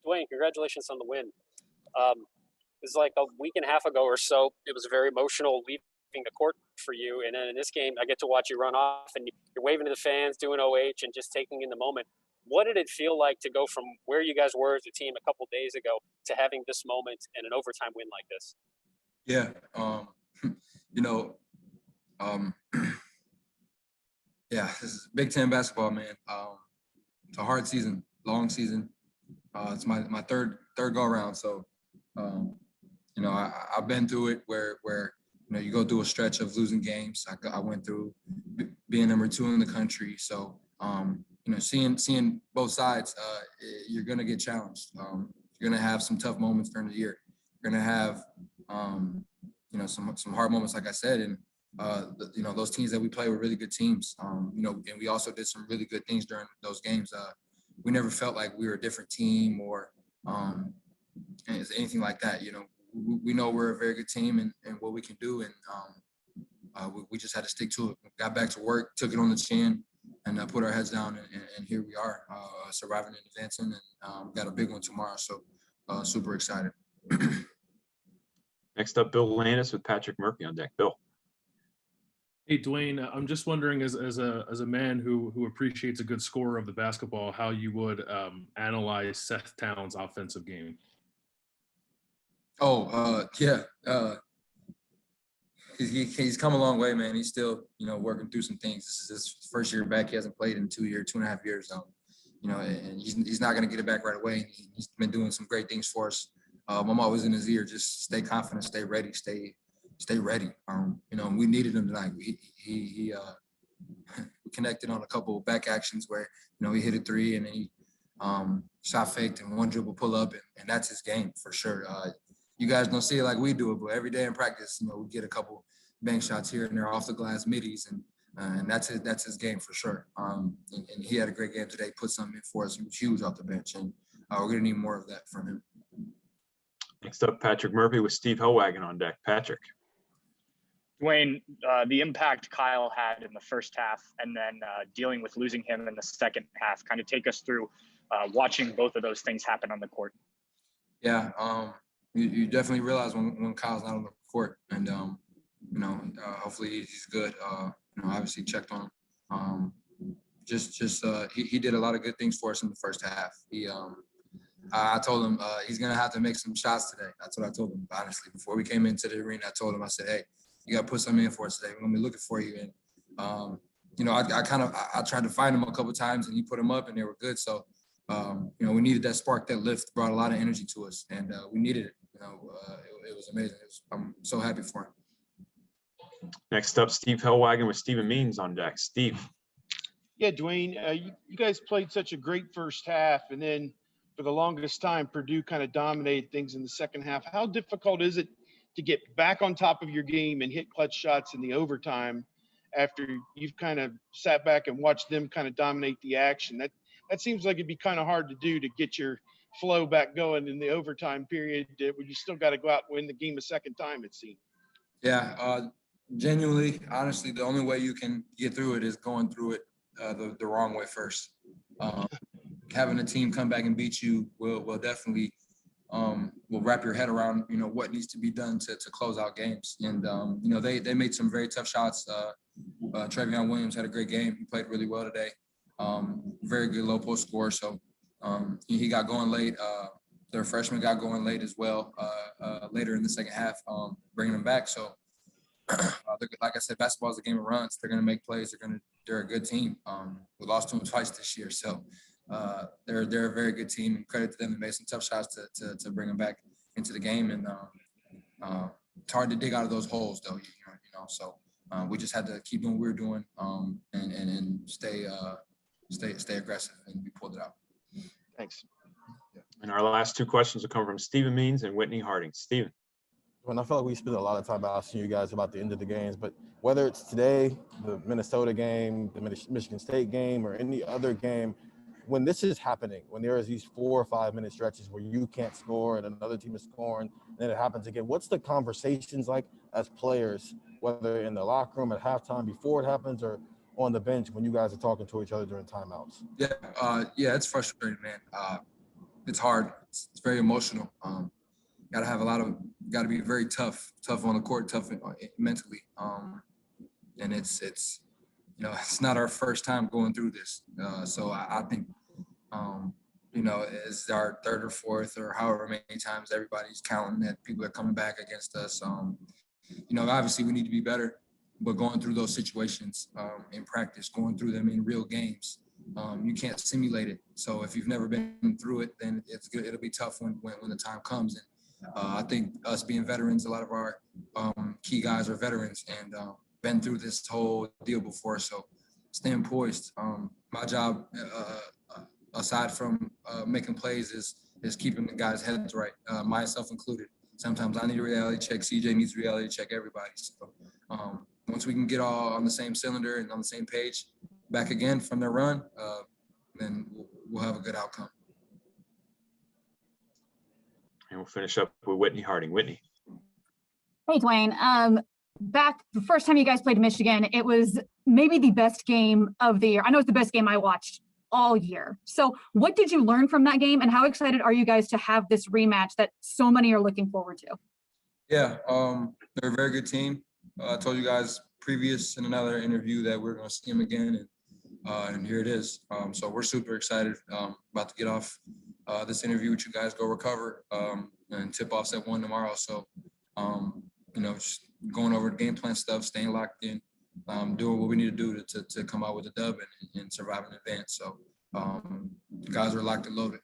Duane, congratulations on the win. It was like a week and a half ago or so. It was very emotional leaving the court for you. And then in this game, I get to watch you run off and you're waving to the fans, doing OH and just taking in the moment. What did it feel like to go from where you guys were as a team a couple days ago to having this moment and an overtime win like this? Yeah. Yeah, this is Big Ten basketball, man. It's a hard season, long season. It's my third go around. So, I've been through it where you go through a stretch of losing games. I went through being number 2 in the country. So, seeing both sides, you're gonna get challenged. You're gonna have some tough moments during the year. You're gonna have, some hard moments, like I said, and those teams that we play were really good teams. And we also did some really good things during those games. We never felt like we were a different team or anything like that. We know we're a very good team and what we can do, and we just had to stick to it. Got back to work, took it on the chin, and put our heads down, and here we are, surviving and advancing, and got a big one tomorrow. So super excited. Next up, Bill Landis with Patrick Murphy on deck. Bill. Hey, Duane, I'm just wondering, as a man who appreciates a good scorer of the basketball, how you would analyze Seth Towns' offensive game. He's come a long way, man. He's still, working through some things. This is his first year back. He hasn't played in 2.5 years. And he's not going to get it back right away. He's been doing some great things for us. I'm always in his ear. Just stay confident, stay ready, stay ready. We needed him tonight. We connected on a couple of back actions where, he hit a 3 and then he shot faked and one dribble pull up, and that's his game for sure. You guys don't see it like we do it, but every day in practice, we get a couple bank shots here and there off the glass middies, and that's his game for sure. And he had a great game today, put something in for us. He was huge off the bench, and we're gonna need more of that from him. Next up, Patrick Murphy with Steve Hellwagon on deck. Patrick. Duane, the impact Kyle had in the first half and then dealing with losing him in the second half, kind of take us through watching both of those things happen on the court. Yeah, you definitely realize when Kyle's not on the court, and hopefully he's good. Obviously checked on him. He did a lot of good things for us in the first half. I told him he's gonna have to make some shots today. That's what I told him, honestly. Before we came into the arena, I told him, I said, hey, you gotta put something in for us today. We're gonna be looking for you. And I tried to find him a couple of times, and he put them up, and they were good. So we needed that spark, that lift, brought a lot of energy to us, and we needed it. It was amazing. I'm so happy for him. Next up, Steve Hellwagon with Stephen Means on deck. Steve. Yeah, Duane, you guys played such a great first half, and then for the longest time, Purdue kind of dominated things in the second half. How difficult is it to get back on top of your game and hit clutch shots in the overtime after you've kind of sat back and watched them kind of dominate the action? That seems like it'd be kind of hard to do, to get your flow back going in the overtime period where you still got to go out and win the game a second time, it seems. Yeah, genuinely, honestly, the only way you can get through it is going through it the wrong way first. Having a team come back and beat you will definitely will wrap your head around what needs to be done to close out games. And they made some very tough shots. Trevion Williams had a great game. He played really well today. Very good low post scorer. So he got going late. Their freshman got going late as well. Later in the second half, bringing them back. So like I said, basketball is a game of runs. They're going to make plays. They're a good team. We lost to them twice this year. So they're a very good team, and credit to them. They made some tough shots to bring them back into the game, and it's hard to dig out of those holes, though. So we just had to keep doing what we were doing, and stay aggressive, and we pulled it out. Thanks. And our last two questions will come from Stephen Means and Whitney Harding. Stephen. When I feel like we spent a lot of time asking you guys about the end of the games, but whether it's today, the Minnesota game, the Michigan State game, or any other game, when this is happening, when there is these 4 or 5 minute stretches where you can't score and another team is scoring, and then it happens again, what's the conversations like as players, whether in the locker room at halftime before it happens or on the bench when you guys are talking to each other during timeouts? Yeah, it's frustrating, man. it's hard. It's very emotional. Got to be very tough on the court, tough mentally. And it's it's not our first time going through this. So I think, it's our third or fourth or however many times everybody's counting that people are coming back against us. Obviously we need to be better, but going through those situations in practice, going through them in real games, you can't simulate it. So if you've never been through it, then it's good. It'll be tough when the time comes. And I think us being veterans, a lot of our key guys are veterans and been through this whole deal before. So staying poised. My job, aside from making plays, is keeping the guys' heads right, myself included. Sometimes I need a reality check. CJ needs a reality check. Everybody. So once we can get all on the same cylinder and on the same page, back again from their run, then we'll have a good outcome. And we'll finish up with Whitney Harding. Whitney. Hey, Duane. Back the first time you guys played Michigan, it was maybe the best game of the year. I know it's the best game I watched all year. So what did you learn from that game, and how excited are you guys to have this rematch that so many are looking forward to? Yeah, they're a very good team. I told you guys previous in another interview that we're going to see them again, and here it is. So we're super excited. About to get off this interview with you guys, go recover, and tip-offs at 1 tomorrow. So, just going over the game plan stuff, staying locked in, doing what we need to do to come out with a dub and survive in advance. So guys are locked and loaded.